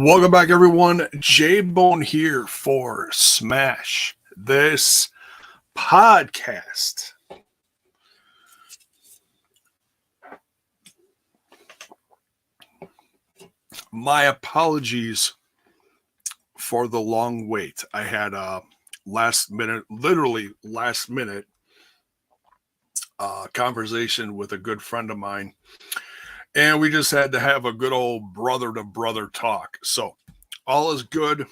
Welcome back, everyone. J-Bone here for Smash This Podcast. My apologies for the long wait. I had a literally last minute conversation with a good friend of mine. And we just had to have a good old brother to brother talk. So all is good.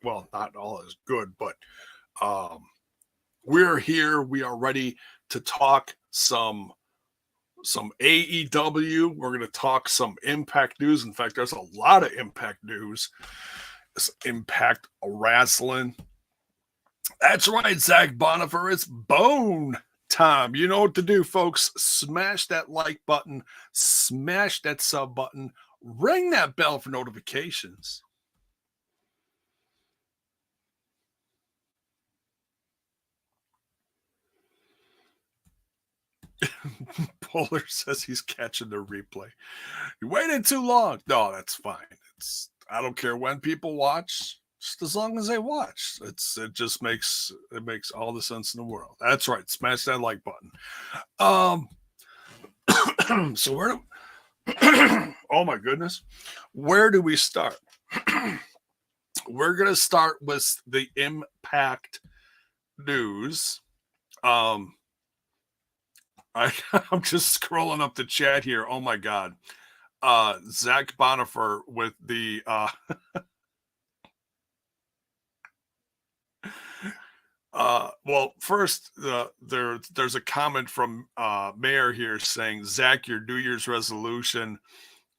Well, not all is good, but we're here. We are ready to talk some AEW. We're going to talk some Impact news. In fact, there's a lot of Impact news. It's Impact Wrestling. That's right, Zach Bonifer. It's bone time. You know what to do, folks. Smash that like button, smash that sub button, ring that bell for notifications. Polar says he's catching the replay. You waited too long. No, that's fine. I don't care when people watch, just as long as they watch. It makes all the sense in the world. That's right. Smash that like button. So where oh my goodness. Where do we start? We're gonna start with the Impact news. I'm just scrolling up the chat here. Oh my god. Zach Bonifer with the well, first, there's a comment from Mayor here saying, Zach, your New Year's resolution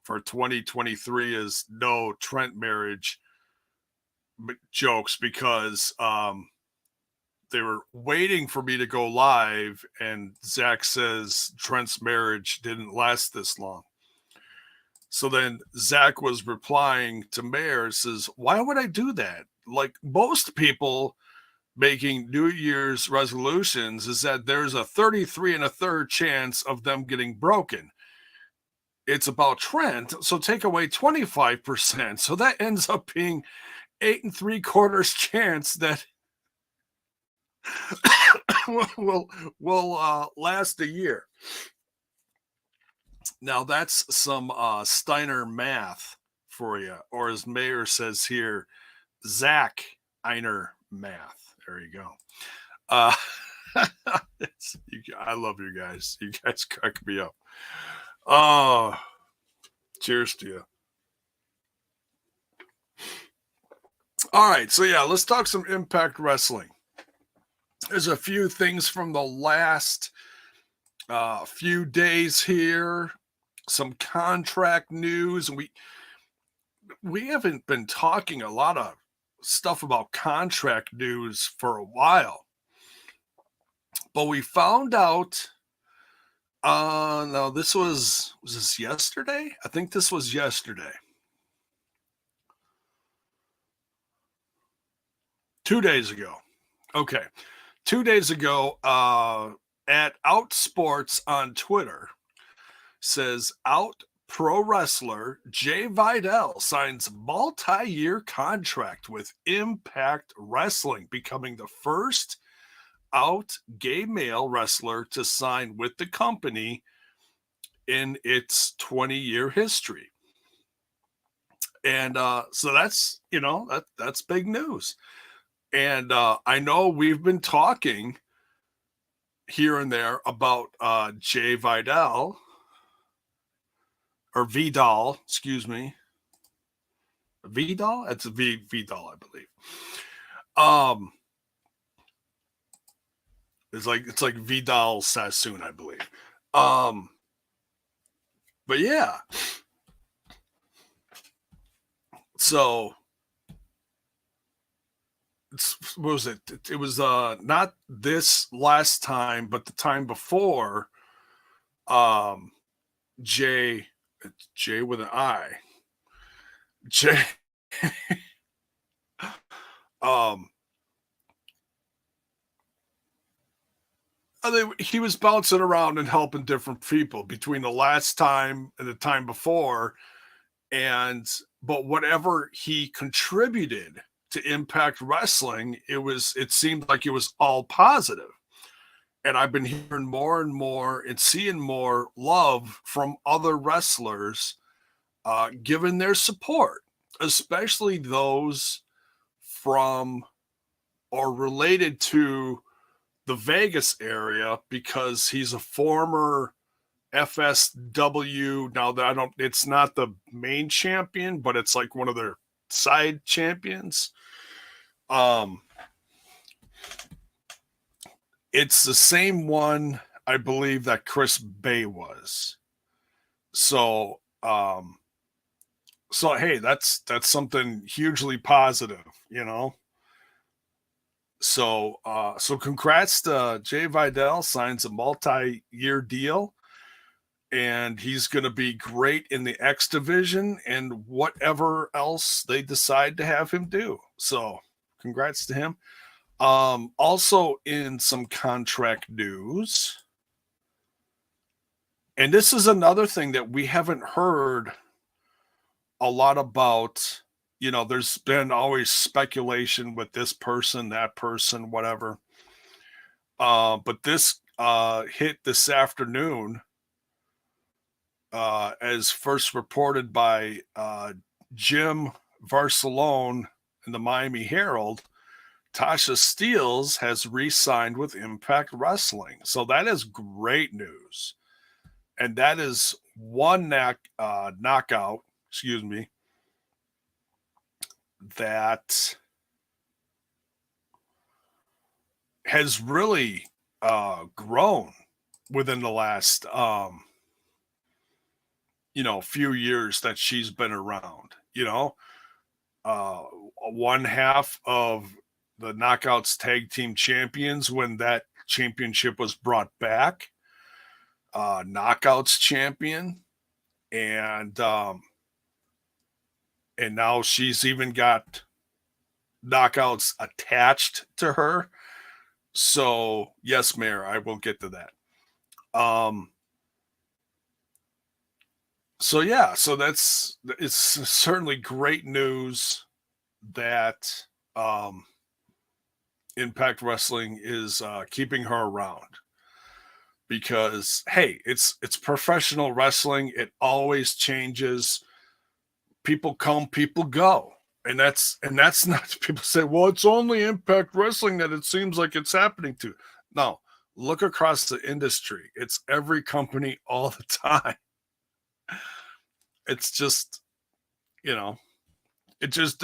for 2023 is no Trent marriage jokes because they were waiting for me to go live, and Zach says Trent's marriage didn't last this long. So then Zach was replying to Mayor, says, why would I do that? Like most people making New Year's resolutions is that there's a 33 and a third chance of them getting broken. It's about Trent, so take away 25%. So that ends up being 8 3/4 chance that will last a year. Now that's some Steiner math for you, or as Mayor says here, Zach Einer math. There you go. I love you guys. You guys crack me up. Oh, cheers to you. All right, so yeah, let's talk some Impact Wrestling. There's a few things from the last few days here. Some contract news, and we haven't been talking a lot of stuff about contract news for a while, but we found out no, was this yesterday? I think this was yesterday. 2 days ago. Okay. 2 days ago, at Outsports on Twitter says Out Pro wrestler Jay Vidal signs multi-year contract with Impact Wrestling, becoming the first out gay male wrestler to sign with the company in its 20-year history. And so that's, that's big news. And I know we've been talking here and there about Jay Vidal, or Vidal, excuse me. Vidal? It's Vidal, I believe. It's like Vidal Sassoon, I believe. But yeah. So what was it? It was not this last time, but the time before. Jay with an I. Jay. He was bouncing around and helping different people between the last time and the time before, but whatever he contributed to Impact Wrestling, it seemed like it was all positive. And I've been hearing more and more and seeing more love from other wrestlers giving their support, especially those from or related to the Vegas area, because he's a former FSW. Now that it's not the main champion, but it's like one of their side champions. It's the same one, I believe, that Chris Bay was. So, hey, that's something hugely positive, you know. So congrats to Jay Vidal, signs a multi-year deal, and he's going to be great in the X division and whatever else they decide to have him do. So congrats to him. Also in some contract news, and this is another thing that we haven't heard a lot about. You know, there's been always speculation with this person, that person, whatever. But this hit this afternoon, as first reported by Jim Varsalone in the Miami Herald. Tasha Steelz has re-signed with Impact Wrestling. So that is great news. And that is one knockout, that has really grown within the last few years that she's been around. One half of the Knockouts Tag Team Champions when that championship was brought back, Knockouts champion, and now she's even got Knockouts attached to her. So yes, Mayor, I will get to that. So it's certainly great news that Impact Wrestling is keeping her around, because hey, it's professional wrestling. It always changes. People come, people go. And that's not, people say, well, it's only Impact Wrestling that it seems like it's happening to. No, look across the industry. It's every company all the time. It's just, there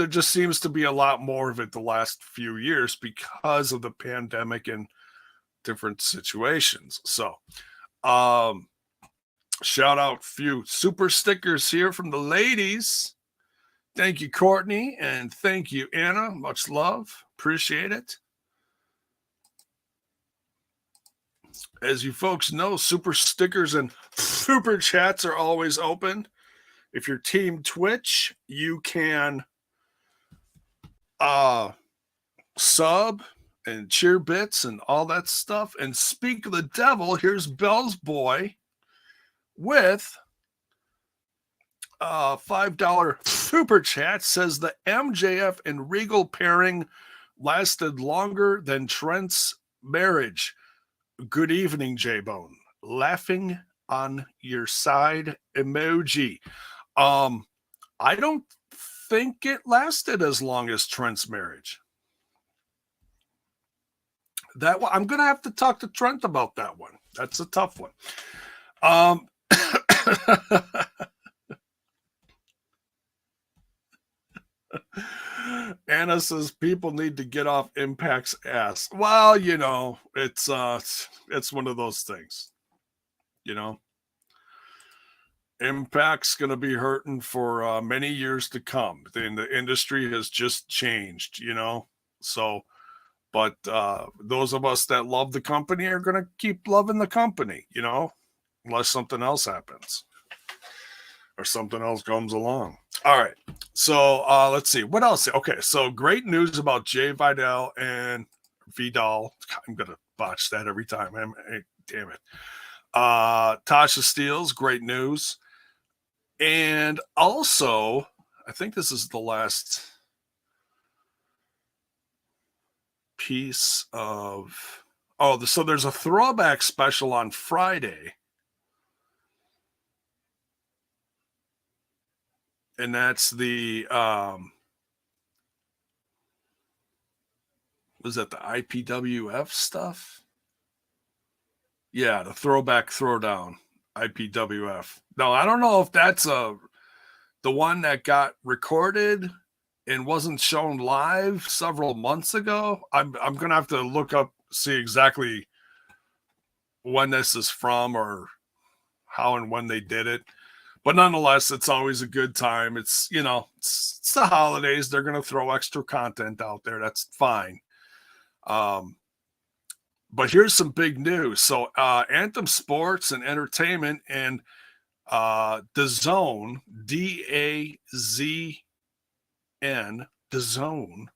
just seems to be a lot more of it the last few years because of the pandemic and different situations. So, shout out a few super stickers here from the ladies. Thank you, Courtney, and thank you, Anna. Much love. Appreciate it. As you folks know, super stickers and super chats are always open. If you're Team Twitch, you can sub and cheer bits and all that stuff. And speak of the devil, here's Bell's Boy with $5 super chat. Says the MJF and Regal pairing lasted longer than Trent's marriage. Good evening, J-Bone. Laughing on your side emoji. I don't think it lasted as long as Trent's marriage. That one, I'm gonna have to talk to Trent about that one. That's a tough one. Anna says people need to get off Impact's ass. Well, it's one of those things. Impact's going to be hurting for many years to come. The industry has just changed, So, but those of us that love the company are going to keep loving the company, unless something else happens or something else comes along. All right. So let's see. What else? Okay. So great news about Jay Vidal and Vidal. I'm going to botch that every time. Damn it. Tasha Steelz, great news. And also, I think this is the last piece of, so there's a throwback special on Friday. And that's the, was that the IPWF stuff? Yeah, the throwback throwdown, IPWF. No, I don't know if that's the one that got recorded and wasn't shown live several months ago. I'm gonna have to look up, see exactly when this is from or how and when they did it. But nonetheless, it's always a good time. It's, it's the holidays. They're going to throw extra content out there. That's fine. But here's some big news. So Anthem Sports and Entertainment and DAZN, DAZN, DAZN,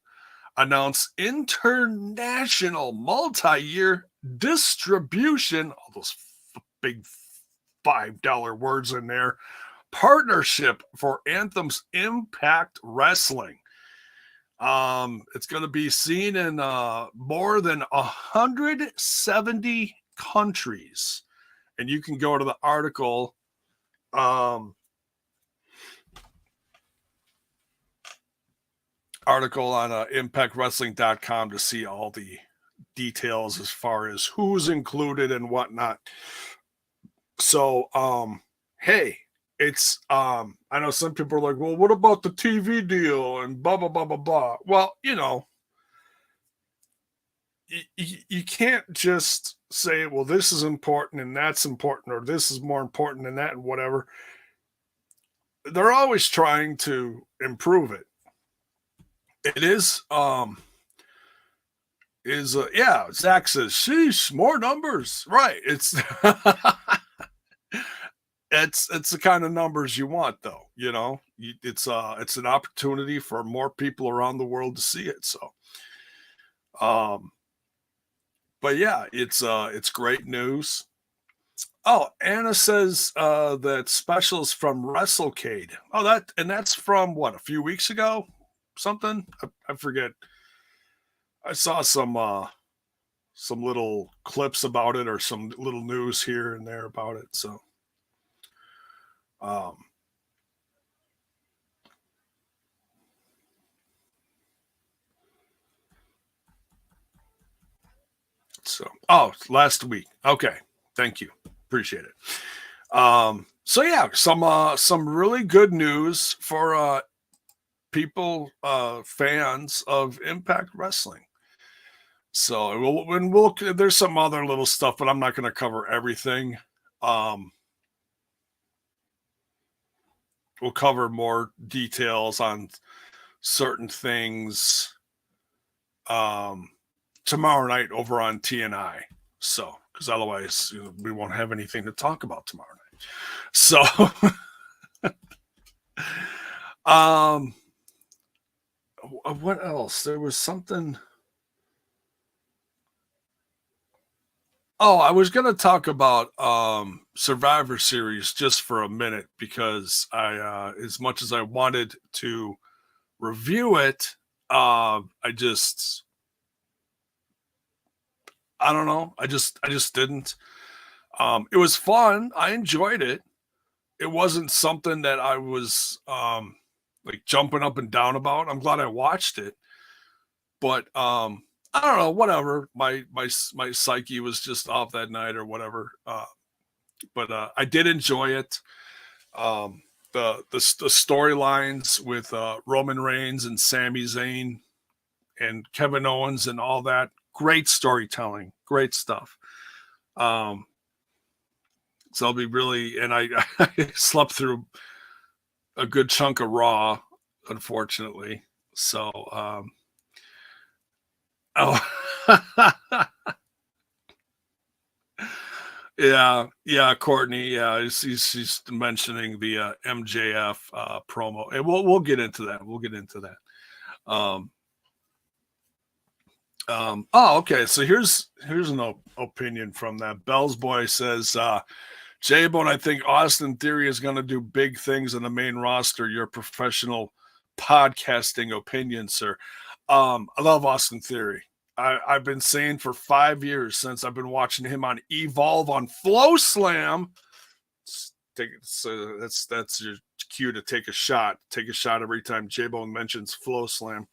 announced international multi-year distribution, all those big $5 words in there, partnership for Anthem's Impact Wrestling. It's going to be seen in more than 170 countries. And you can go to the article on impactwrestling.com to see all the details as far as who's included and whatnot. So, hey, it's, I know some people are like, well, what about the TV deal and blah, blah, blah, blah, blah. Well, you can't just say, well, this is important and that's important, or this is more important than that and whatever. They're always trying to improve it. It is, Zach says, sheesh, more numbers. Right. It's, it's the kind of numbers you want, though. It's an opportunity for more people around the world to see it. So, but yeah, it's great news. Oh, Anna says that specials from WrestleCade. Oh, that's from what, a few weeks ago? Something? I forget. I saw some little clips about it or some little news here and there about it. So, last week. Okay. Thank you. Appreciate it. So yeah, some really good news for people, fans of Impact Wrestling. So we'll there's some other little stuff, but I'm not going to cover everything. We'll cover more details on certain things tomorrow night over on TNI. So, because otherwise we won't have anything to talk about tomorrow night. So, what else? There was something. Oh, I was going to talk about Survivor Series just for a minute because I, as much as I wanted to review it, I don't know. I just didn't. It was fun. I enjoyed it. It wasn't something that I was like jumping up and down about. I'm glad I watched it, but I don't know. Whatever. My psyche was just off that night or whatever. But I did enjoy it. The storylines with Roman Reigns and Sami Zayn and Kevin Owens and all that. Great storytelling. Great stuff. So I'll be really, and I slept through a good chunk of Raw, unfortunately. So, yeah, Courtney. Yeah, she's mentioning the MJF promo, and we'll get into that. Okay. So here's an opinion from that. Bell's Boy says J-Bone, I think Austin Theory is going to do big things in the main roster. Your professional podcasting opinion, sir. I love Austin Theory. I've been saying for 5 years since I've been watching him on Evolve on Flow Slam. That's your cue to take a shot. Take a shot every time J-Bone mentions Flow Slam.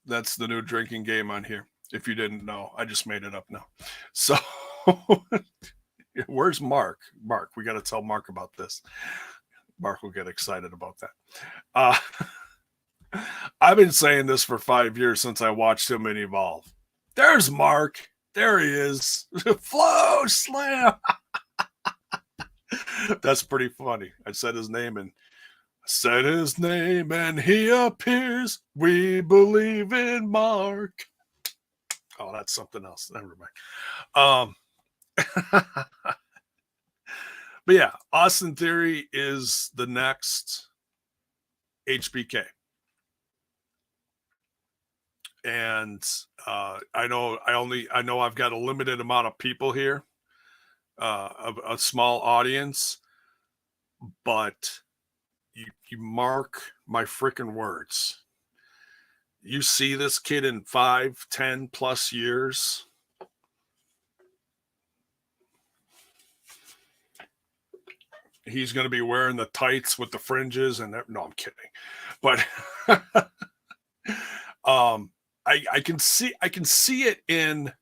That's the new drinking game on here. If you didn't know, I just made it up now. So where's Mark? Mark, we got to tell Mark about this. Mark will get excited about that. I've been saying this for 5 years since I watched him in Evolve. There's Mark. There he is. Flow Slam. That's pretty funny. I said his name and he appears. We believe in Mark. Oh, that's something else. Never mind. But yeah, Austin Theory is the next HBK. And I know I've got a limited amount of people here, a small audience, but you mark my freaking words. You see this kid in 5, 10 plus years. He's going to be wearing the tights with the fringes and no, I'm kidding. But I can see it in.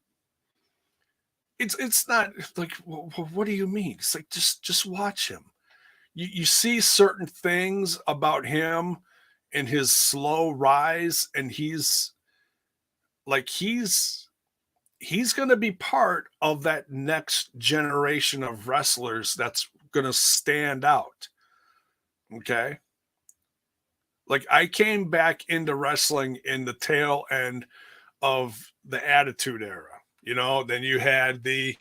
It's not like, what do you mean? It's like just watch him. You see certain things about him and his slow rise, and he's going to be part of that next generation of wrestlers that's going to stand out. Okay. Like, I came back into wrestling in the tail end of the Attitude Era. You know, then you had the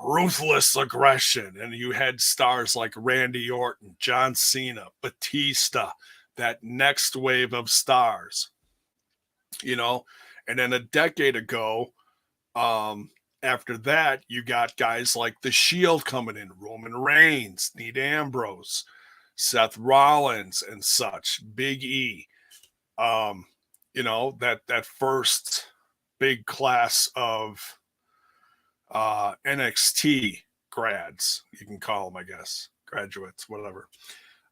ruthless aggression, and you had stars like Randy Orton, John Cena, Batista, that next wave of stars, you know. And then a decade ago, after that, you got guys like The Shield coming in, Roman Reigns, Dean Ambrose, Seth Rollins, and such, Big E. You know, that first big class of NXT grads, you can call them, I guess, graduates, whatever.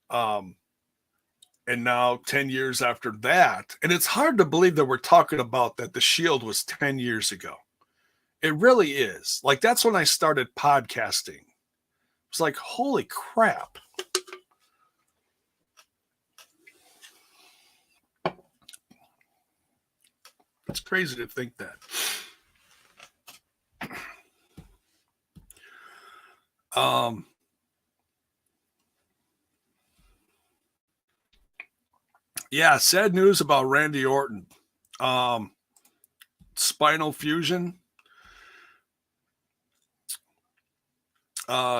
And now 10 years after that, and it's hard to believe that we're talking about that the Shield was 10 years ago. It really is. Like, that's when I started podcasting. It's like, holy crap. It's crazy to think that. Yeah, sad news about Randy Orton. Spinal fusion.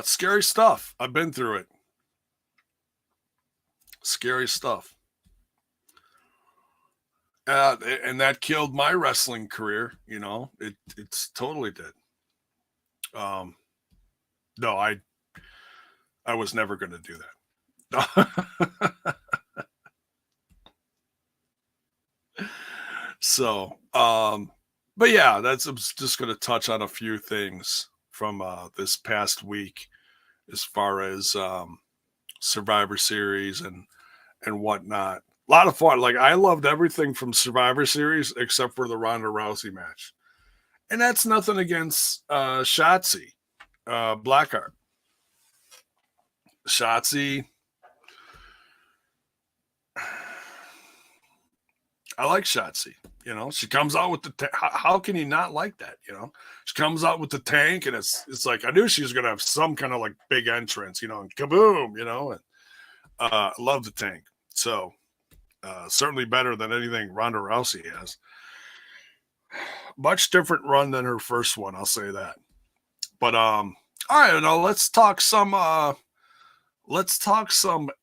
Scary stuff. I've been through it. Scary stuff. And that killed my wrestling career. You know, it's totally did. No, I was never going to do that. So, but yeah, I'm just going to touch on a few things from this past week as far as Survivor Series and whatnot. A lot of fun. Like, I loved everything from Survivor Series except for the Ronda Rousey match. And that's nothing against Shotzi Blackheart. Shotzi, I like Shotzi. You know, she comes out with the how can you not like that? You know, she comes out with the tank, and it's like, I knew she was gonna have some kind of like big entrance, you know, and kaboom, you know, and I love the tank. So certainly better than anything Ronda Rousey has. Much different run than her first one, I'll say that. But all right, now let's talk some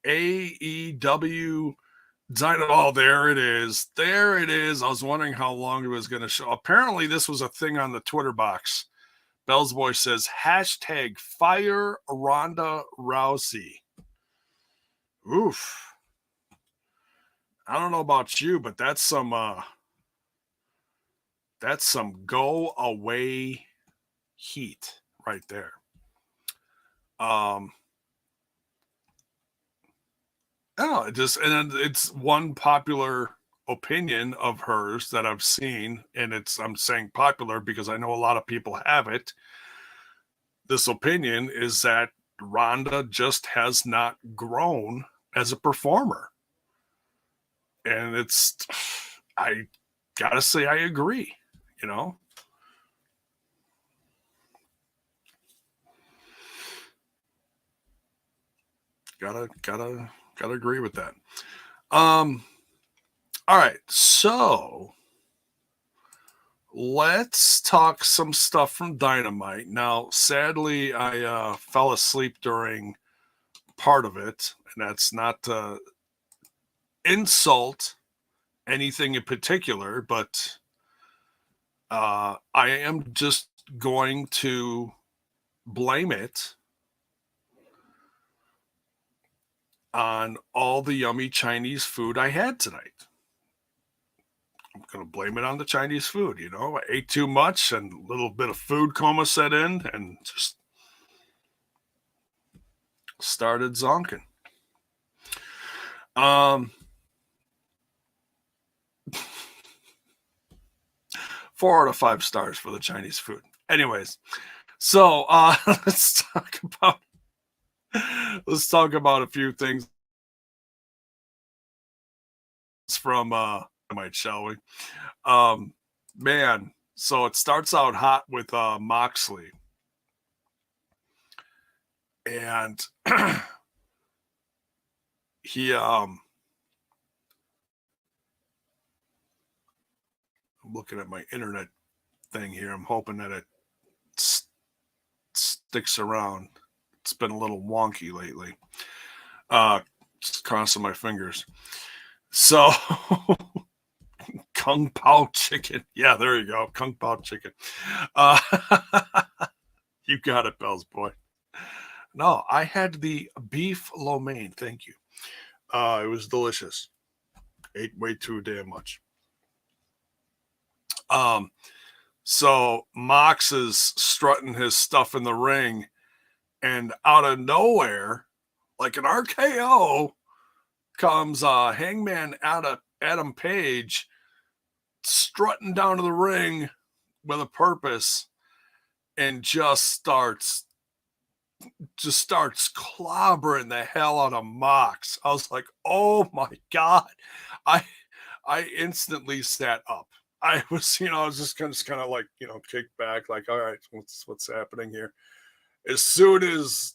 AEW Oh, there it is. There it is. I was wondering how long it was going to show. Apparently, this was a thing on the Twitter box. Bell's Boy says, hashtag fire Ronda Rousey. Oof. I don't know about you, but that's some go away heat right there. Oh, it's one popular opinion of hers that I've seen, and I'm saying popular because I know a lot of people have it. This opinion is that Ronda just has not grown as a performer. And I gotta say, I agree, you know? Gotta agree with that. All right, so let's talk some stuff from Dynamite. Now, sadly, I fell asleep during part of it, and that's not to insult anything in particular, but I am just going to blame it on all the yummy Chinese food I had tonight. I'm going to blame it on the Chinese food. You know, I ate too much and a little bit of food coma set in and just started zonking. 4 out of 5 stars for the Chinese food. Anyways, so let's talk about a few things from Dynamite, shall we? Man, so it starts out hot with Moxley. And he I'm looking at my internet thing here. I'm hoping that it sticks around. It's been a little wonky lately. Just crossing my fingers. So Kung Pao chicken. Yeah, there you go. Kung Pao chicken. You got it, Bell's Boy. No, I had the beef lo mein. Thank you. It was delicious. Ate way too damn much. So Mox is strutting his stuff in the ring, and out of nowhere, like an RKO, comes Hangman Adam Page strutting down to the ring with a purpose and just starts clobbering the hell out of Mox. I was like, oh my God. I instantly sat up. I was just kind of like, kicked back, like, all right, what's happening here? As soon as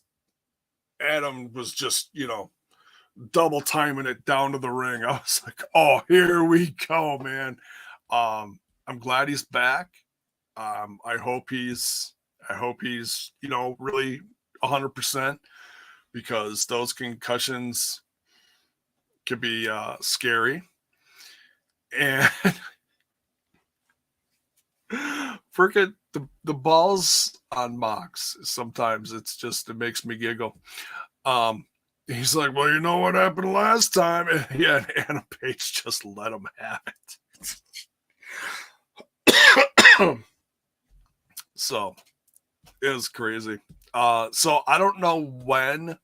Adam was just, double timing it down to the ring, I was like, oh, here we go, man. I'm glad he's back. I hope he's, really 100%, because those concussions could be scary. And forget the balls on Mox. Sometimes it makes me giggle. He's like, well, you know what happened last time? And yeah, Anna Page just let him have it. So it was crazy. So I don't know when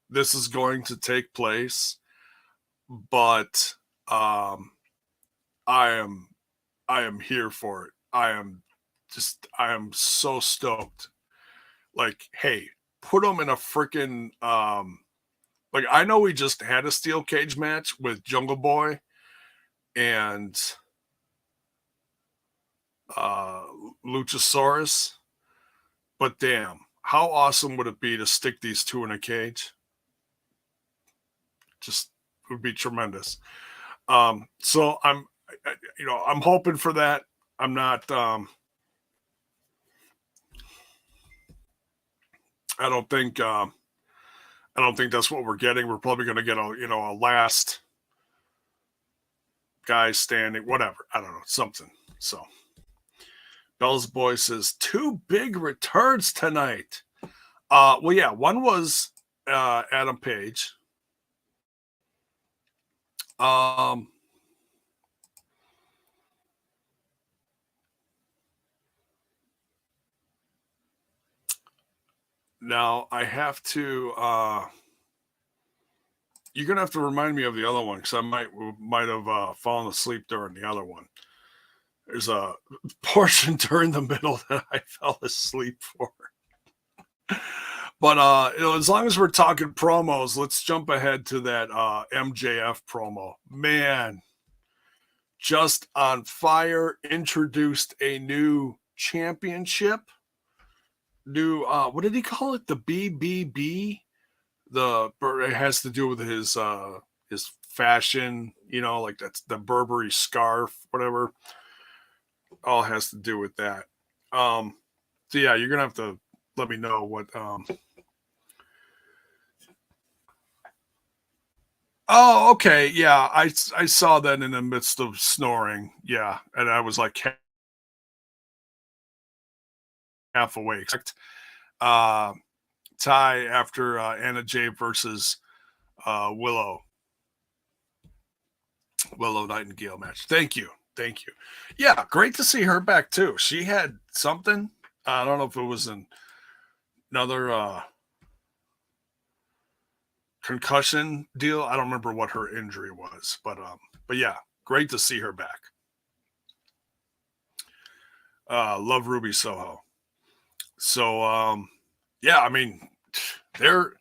this is going to take place, but I am here for it. I am so stoked. Like, hey, put them in a freaking like, I know we just had a steel cage match with Jungle Boy and Luchasaurus, but damn, how awesome would it be to stick these two in a cage? Just would be tremendous. So I'm hoping for that. I'm not. I don't think. I don't think that's what we're getting. We're probably going to get a last guy standing, whatever. I don't know, something. So Bell's Boy says 2 big returns tonight. Well, yeah, one was Adam Page. Now I have to you're gonna have to remind me of the other one because I might have fallen asleep during the other one. There's a portion during the middle that I fell asleep for. But as long as we're talking promos, let's jump ahead to that MJF promo. Man, just on fire. Introduced a new championship. New what did he call it? The BBB. It has to do with his fashion, like that's the Burberry scarf, whatever. All has to do with that. So yeah, you're gonna have to let me know what. Oh, okay, yeah, I saw that in the midst of snoring, yeah, and I was like half awake. Ty after Anna Jay versus Willow Nightingale match. Thank you. Yeah, great to see her back too. She had something. I don't know if it was another concussion deal. I don't remember what her injury was, but yeah, great to see her back. Love Ruby Soho. So yeah, I mean, their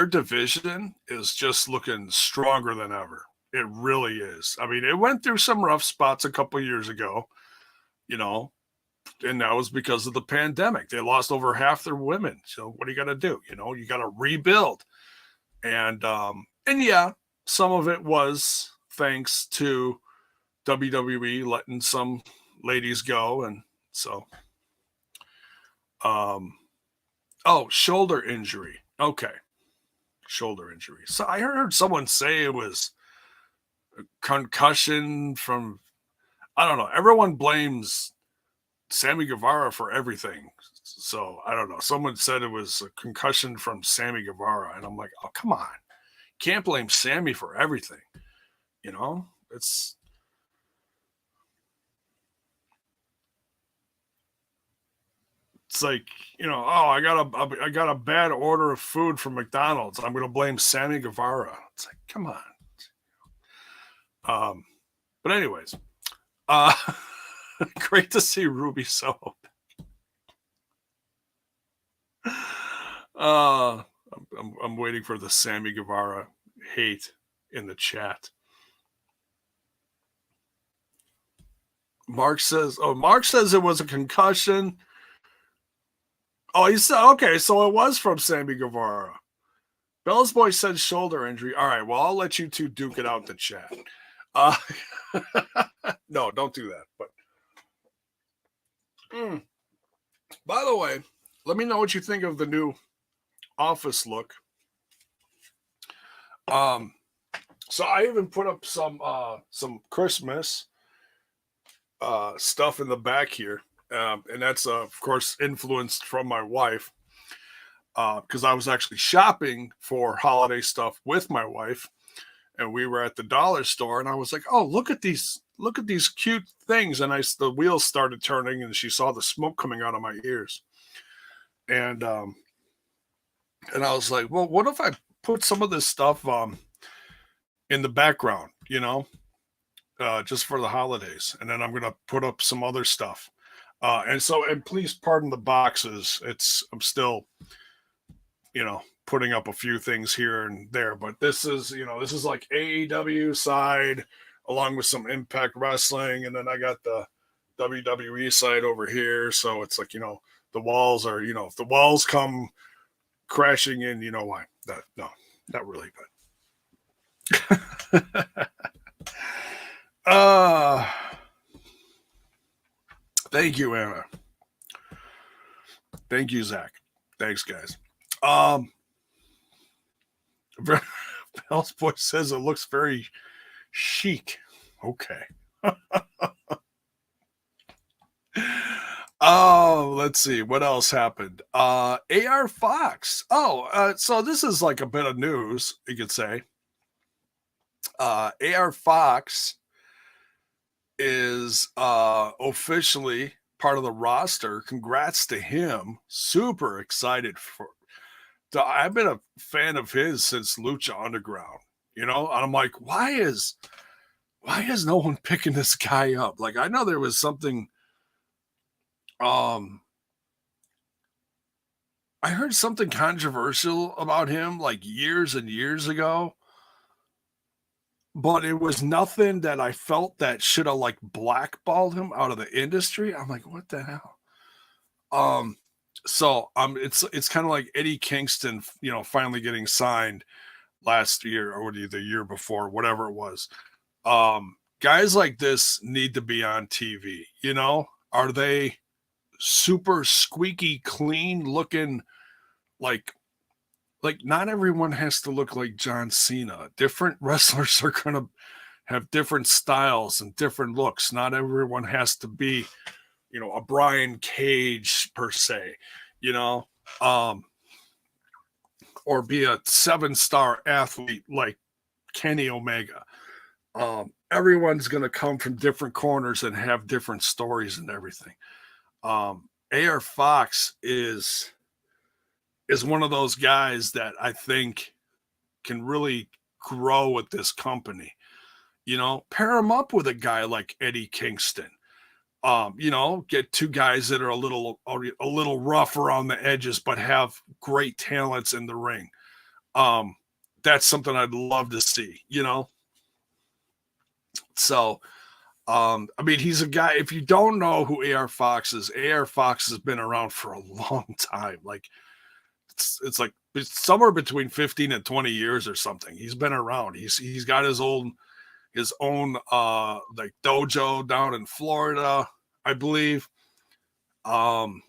division is just looking stronger than ever. It really is. I mean, it went through some rough spots a couple years ago, and that was because of the pandemic. They lost over half their women. So what do you got to do? You got to rebuild. And yeah, some of it was thanks to WWE letting some ladies go. And so, shoulder injury. Okay. Shoulder injury. So I heard someone say it was a concussion from, I don't know. Everyone blames Sammy Guevara for everything. So I don't know. Someone said it was a concussion from Sammy Guevara. And I'm like, oh, come on. Can't blame Sammy for everything. It's like, I got a bad order of food from McDonald's. I'm going to blame Sammy Guevara. It's like, come on. But anyways, great to see Ruby Soho. I'm waiting for the Sammy Guevara hate in the chat. Mark says it was a concussion. Oh, he said, okay, so it was from Sammy Guevara. Bell's Boy said shoulder injury. All right, well, I'll let you two duke it out in the chat. No, don't do that. But by the way, let me know what you think of the new office look. So I even put up some Christmas stuff in the back here, and that's of course influenced from my wife, because I was actually shopping for holiday stuff with my wife, and we were at the dollar store, and I was like, "Oh, look at these cute things," and the wheels started turning, and she saw the smoke coming out of my ears, and I was like, "Well, what if I put some of this stuff in the background, just for the holidays, and then I'm gonna put up some other stuff." And please pardon the boxes. I'm still, putting up a few things here and there, but this is like AEW side along with some Impact Wrestling, and then I got the WWE side over here. So it's like, the walls are, if the walls come crashing in, you know why? No, not really, but thank you, Anna. Thank you, Zach. Thanks, guys. Bell's Boy says it looks very chic. Okay. Oh, let's see what else happened. AR Fox. So this is like a bit of news, you could say. AR Fox is officially part of the roster. Congrats to him. Super excited for. I've been a fan of his since Lucha Underground. And I'm like, why is no one picking this guy up? Like, I know there was something. I heard something controversial about him like years and years ago, but it was nothing that I felt that should have like blackballed him out of the industry. I'm like, what the hell? It's kind of like Eddie Kingston, finally getting signed last year or the year before, whatever it was. Guys like this need to be on TV. Are they super squeaky clean looking? Like not everyone has to look like John Cena. Different wrestlers are going to have different styles and different looks. Not everyone has to be, a Brian Cage per se, or be a 7-star athlete like Kenny Omega. Everyone's going to come from different corners and have different stories and everything. AR Fox is one of those guys that I think can really grow with this company. Pair him up with a guy like Eddie Kingston. Get two guys that are a little rough around the edges, but have great talents in the ring. That's something I'd love to see, So, he's a guy, if you don't know who AR Fox is, AR Fox has been around for a long time. Like, it's like it's somewhere between 15 and 20 years or something. He's been around. He's got his own like dojo down in Florida, I believe. In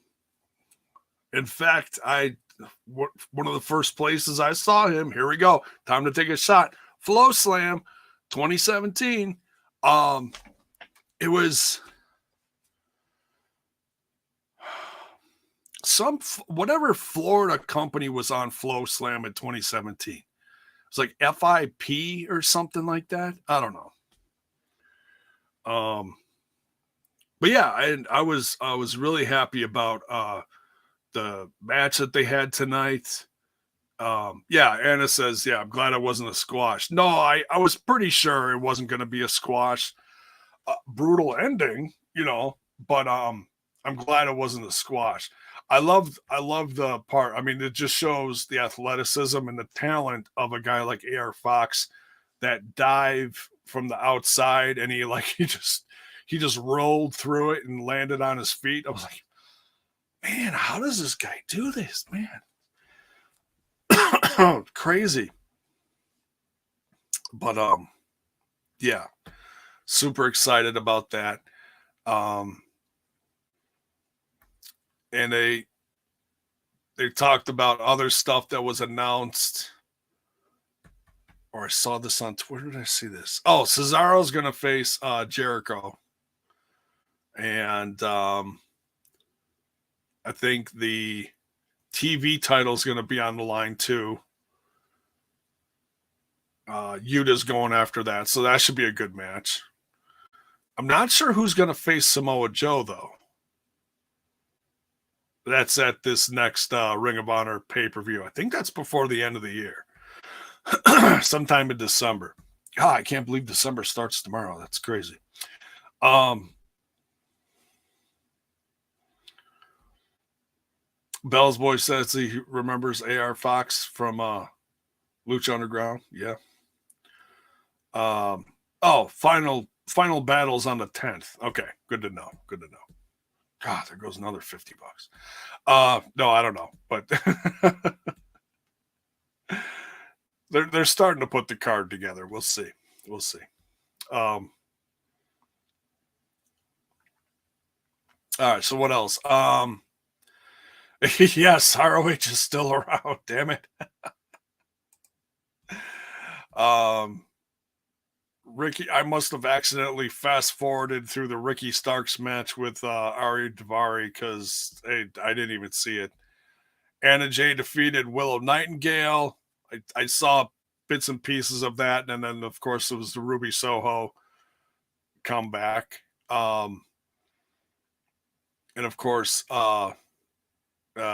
fact, one of the first places I saw him, here we go, time to take a shot, Flow Slam 2017. It was whatever Florida company was on Flow Slam in 2017. It's like FIP or something like that. I don't know. But yeah, I was really happy about the match that they had tonight. Yeah, Anna says, yeah, I'm glad it wasn't a squash. No, I was pretty sure it wasn't going to be a squash. Brutal ending, but I'm glad it wasn't a squash. I love the part. It just shows the athleticism and the talent of a guy like AR Fox, that dive from the outside, and he just rolled through it and landed on his feet. I was like, man, how does this guy do this, man? Crazy. But yeah, super excited about that. And they talked about other stuff that was announced, or I saw this on Twitter. Did I see this? Oh, Cesaro's going to face Jericho. And I think the TV title is going to be on the line too. Yuta's going after that, so that should be a good match. I'm not sure who's going to face Samoa Joe, though. That's at this next Ring of Honor pay-per-view. I think that's before the end of the year. Sometime in December. God, I can't believe December starts tomorrow. That's crazy. Bell's boy says he remembers AR Fox from Lucha Underground. Yeah. Final battles on the 10th. Okay, good to know. God, there goes another $50. No, I don't know, but they're starting to put the card together. We'll see. All right, so what else? Yes, ROH is still around. Damn it. Ricky, I must have accidentally fast forwarded through the Ricky Starks match with Ari Daivari because I didn't even see it. Anna Jay defeated Willow Nightingale. I saw bits and pieces of that, and then of course it was the Ruby Soho comeback. And of course,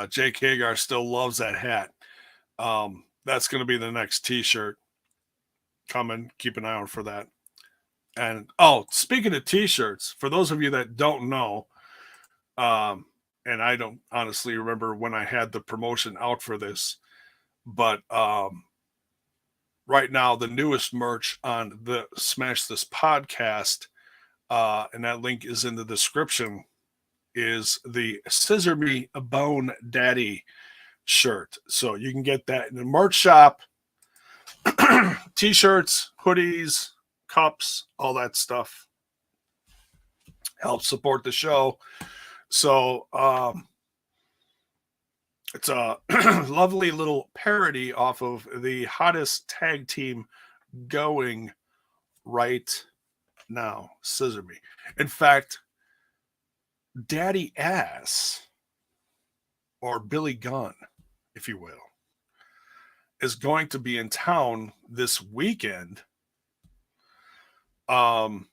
Jake Hagar still loves that hat. That's going to be the next T-shirt coming. Keep an eye out for that. And speaking of T-shirts, for those of you that don't know, and I don't honestly remember when I had the promotion out for this, but right now the newest merch on the Smash This podcast, and that link is in the description, is the Scissor Me a Bone Daddy shirt. So you can get that in the merch shop. T-shirts, hoodies, cups, all that stuff. Help support the show. So it's a lovely little parody off of the hottest tag team going right now, Scissor Me. In fact, Daddy Ass, or Billy Gunn, if you will, is going to be in town this weekend. Anna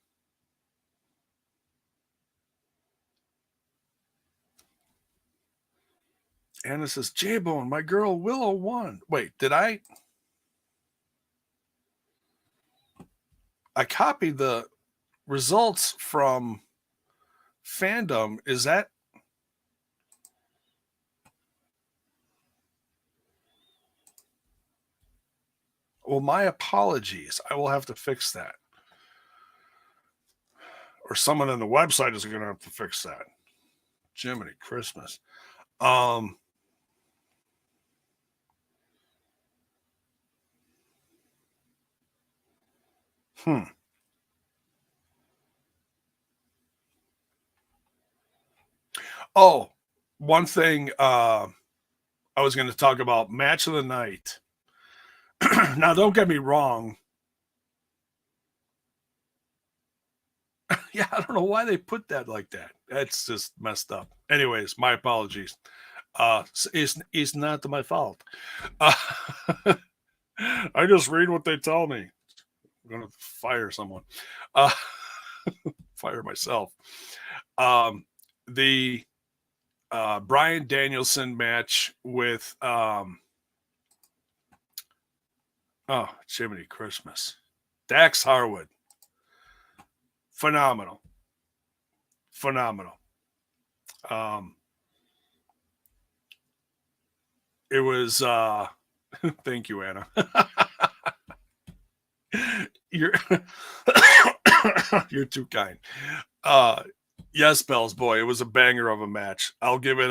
says, J-Bone, my girl Willow won. Wait, did I copied the results from Fandom. Is that well, my apologies. I will have to fix that. Or someone on the website is going to have to fix that. Jiminy Christmas. Oh, one thing I was going to talk about, match of the night. Now, don't get me wrong. Yeah, I don't know why they put that like that. That's just messed up. Anyways, my apologies. It's not my fault. I just read what they tell me. I'm going to fire someone. Fire myself. The Bryan Danielson match with Jiminy Christmas. Dax Harwood. Phenomenal. It was thank you, Anna. You're you're too kind. Yes, Bells boy, it was a banger of a match. I'll give it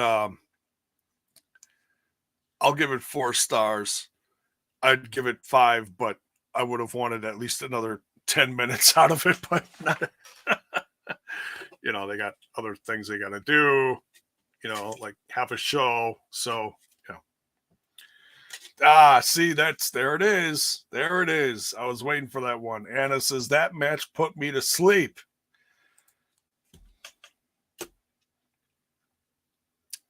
4 stars. I'd give it 5, but I would have wanted at least another 10 minutes out of it, but not. They got other things they got to do, like have a show. So, see, there it is. There it is. I was waiting for that one. Anna says that match put me to sleep.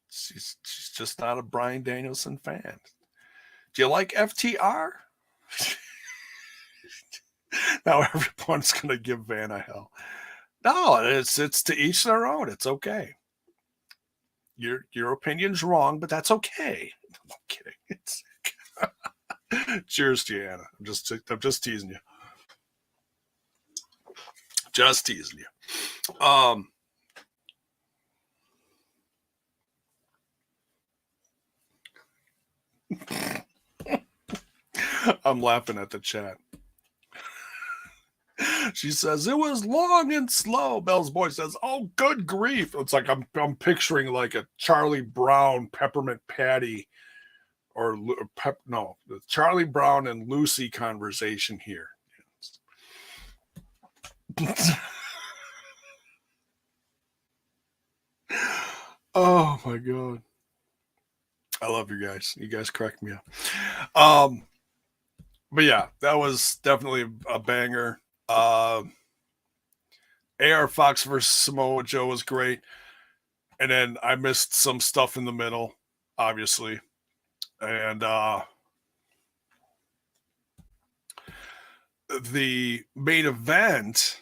She's just not a Bryan Danielson fan. Do you like FTR? Now everyone's gonna give Vanna hell. No, it's to each their own. It's okay. Your opinion's wrong, but that's okay. I'm kidding. Cheers to you, Anna. I'm just teasing you. Just teasing you. I'm laughing at the chat. She says it was long and slow. Bell's boy says, "Oh, good grief!" It's like I'm picturing like a Charlie Brown peppermint patty, or the Charlie Brown and Lucy conversation here. Oh my god, I love you guys. You guys crack me up. But yeah, that was definitely a banger. AR Fox versus Samoa Joe was great. And then I missed some stuff in the middle, obviously. And the main event.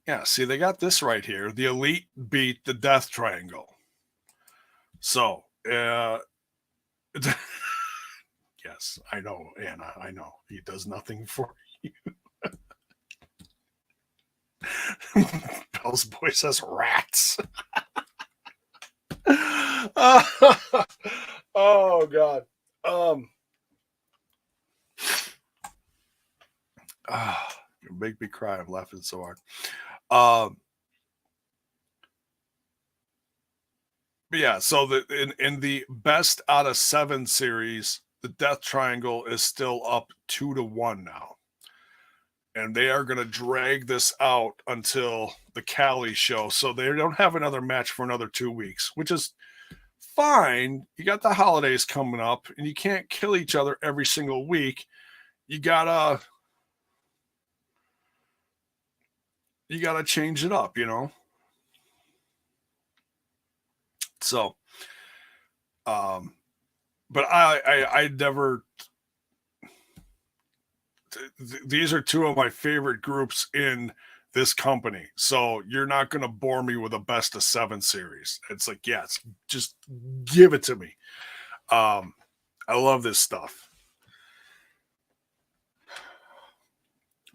Yeah, see, they got this right here. The Elite beat the Death Triangle. So, yes, I know, Anna. I know. He does nothing for you. Bell's boy says rats. Oh, God. You make me cry. I'm laughing so hard. But yeah, so in the best out of 7 series, the Death Triangle is still up 2-1 now. And they are going to drag this out until the Cali show. So they don't have another match for another 2 weeks, which is fine. You got the holidays coming up and you can't kill each other every single week. You gotta change it up, you know? So, but I never, these are two of my favorite groups in this company. So you're not going to bore me with a best of 7 series. It's like, yes, just give it to me. I love this stuff.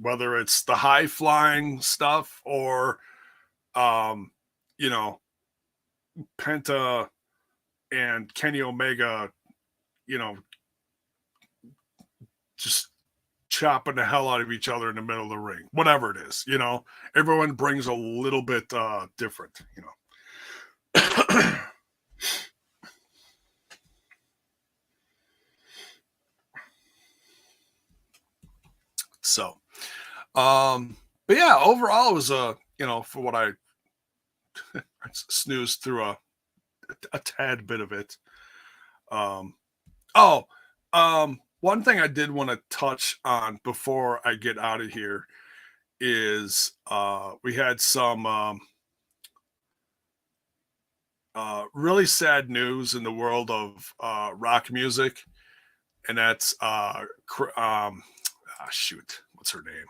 Whether it's the high flying stuff or, you know, Penta and Kenny Omega, you know, just chopping the hell out of each other in the middle of the ring, whatever it is, you know, everyone brings a little bit different, you know. So, but yeah, overall it was you know, for what I snoozed through a tad bit of it. One thing I did want to touch on before I get out of here is we had some really sad news in the world of rock music, and that's shoot, what's her name?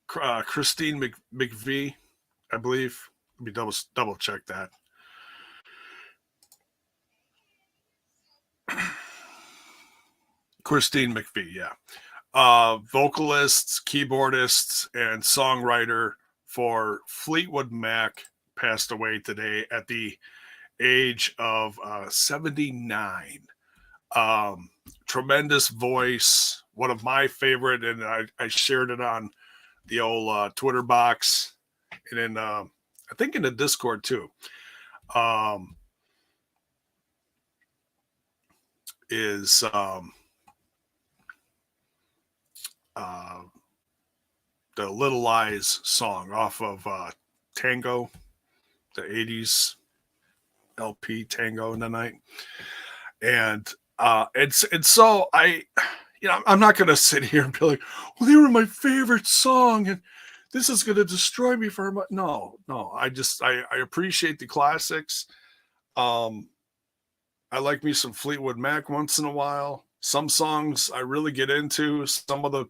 Christine McVie, I believe. Let me double check that. Christine McVie, yeah. Vocalist, keyboardist, and songwriter for Fleetwood Mac passed away today at the age of 79. Tremendous voice, one of my favorite, and I shared it on the old Twitter box and in I think in the Discord too. Is the Little Lies song off of Tango, the 80s LP Tango in the Night. And so I, you know, I'm not going to sit here and be like, well, they were my favorite song and this is going to destroy me for my, no. I appreciate the classics. I like me some Fleetwood Mac once in a while. Some songs I really get into. Some of the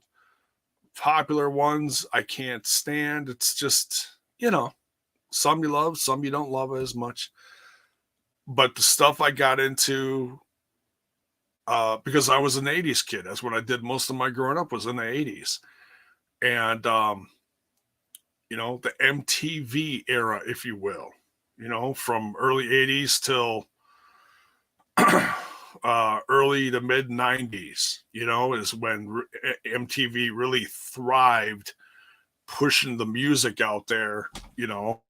popular ones I can't stand. It's just, you know, some you love, some you don't love as much. But the stuff I got into, because I was an 80s kid. That's what I did most of my growing up was in the 80s. And, you know, the MTV era, if you will, you know, from early 80s till early to mid 90s, you know, is when MTV really thrived pushing the music out there, you know.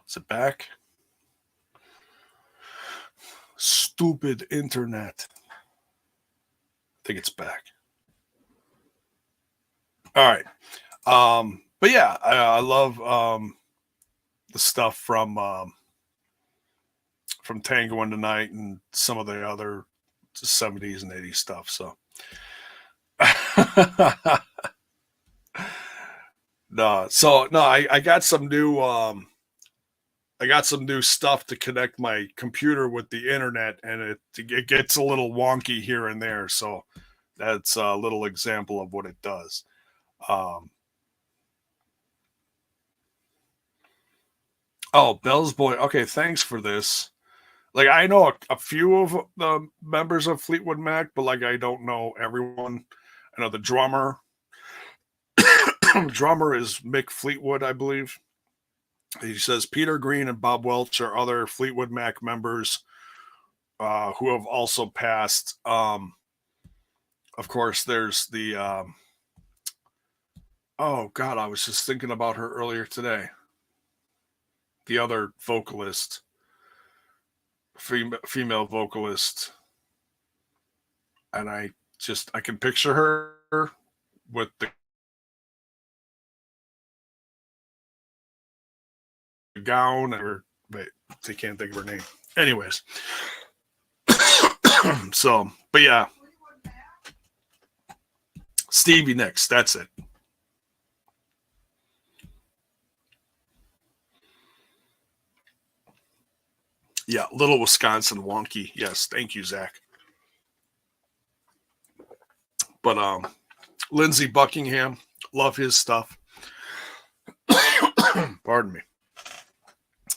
Is it back? Stupid internet. I think it's back. All right. But yeah, I love the stuff from Tango and Tonight and some of the other 70s and 80s stuff. So I got some new stuff to connect my computer with the internet, and it gets a little wonky here and there. So that's a little example of what it does. Bell's Boy. Okay, thanks for this. Like, I know a few of the members of Fleetwood Mac, but like I don't know everyone. I know the drummer. Drummer is Mick Fleetwood, I believe. He says Peter Green and Bob Welch are other Fleetwood Mac members who have also passed. Of course, there's the oh God, I was just thinking about her earlier today. The other vocalist, female vocalist, and I can picture her with the gown, or wait, I can't think of her name. Anyways, so, but yeah, Stevie Nicks, that's it. Yeah, Little Wisconsin wonky. Yes, thank you, Zach. But Lindsey Buckingham, love his stuff. Pardon me.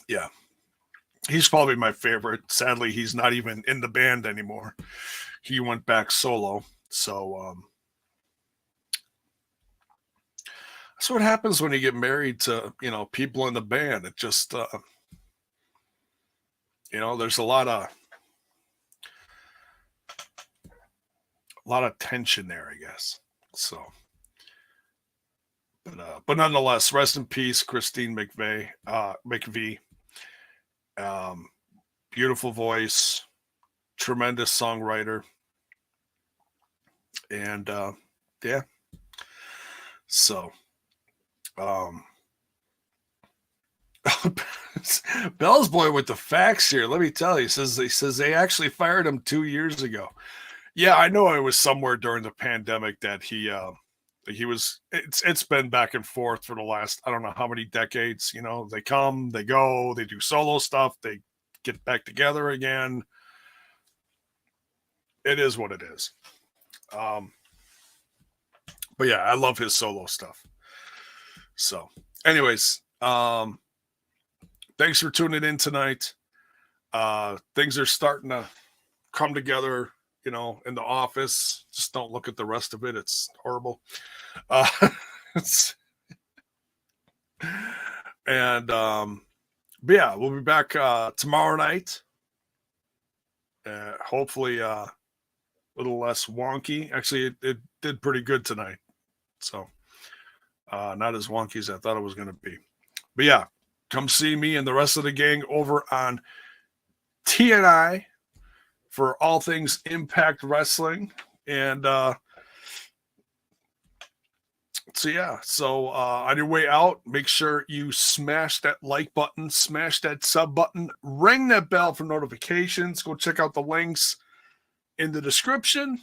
Yeah, he's probably my favorite. Sadly, he's not even in the band anymore. He went back solo. So that's what happens when you get married to, people in the band. It just, there's a lot of tension there, I guess. So, but nonetheless, rest in peace, Christine McVie. Beautiful voice, tremendous songwriter, and yeah. So, Bell's Boy with the facts here. Let me tell you, he says they actually fired him 2 years ago. Yeah, I know it was somewhere during the pandemic that he was. It's been back and forth for the last, I don't know how many decades. They come, they go, they do solo stuff, they get back together again. It is what it is. But yeah, I love his solo stuff. So, anyways, thanks for tuning in tonight. Things are starting to come together, in the office. Just don't look at the rest of it. It's horrible. And but yeah, we'll be back tomorrow night. Hopefully a little less wonky. Actually, it did pretty good tonight. So not as wonky as I thought it was going to be. But yeah, come see me and the rest of the gang over on TNI for all things Impact Wrestling. And so yeah, on your way out, make sure you smash that like button, smash that sub button, ring that bell for notifications. Go check out the links in the description.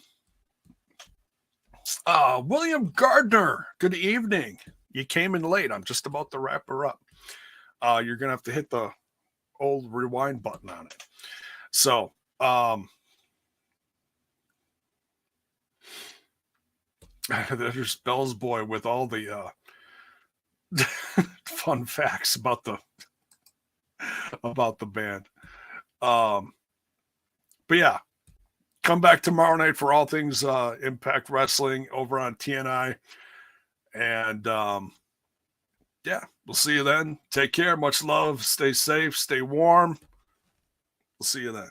William Gardner, good evening. You came in late. I'm just about to wrap her up. You're gonna have to hit the old rewind button on it. So there's Bell's Boy with all the fun facts about the band. But yeah, come back tomorrow night for all things Impact Wrestling over on TNI. And yeah, we'll see you then. Take care. Much love. Stay safe. Stay warm. We'll see you then.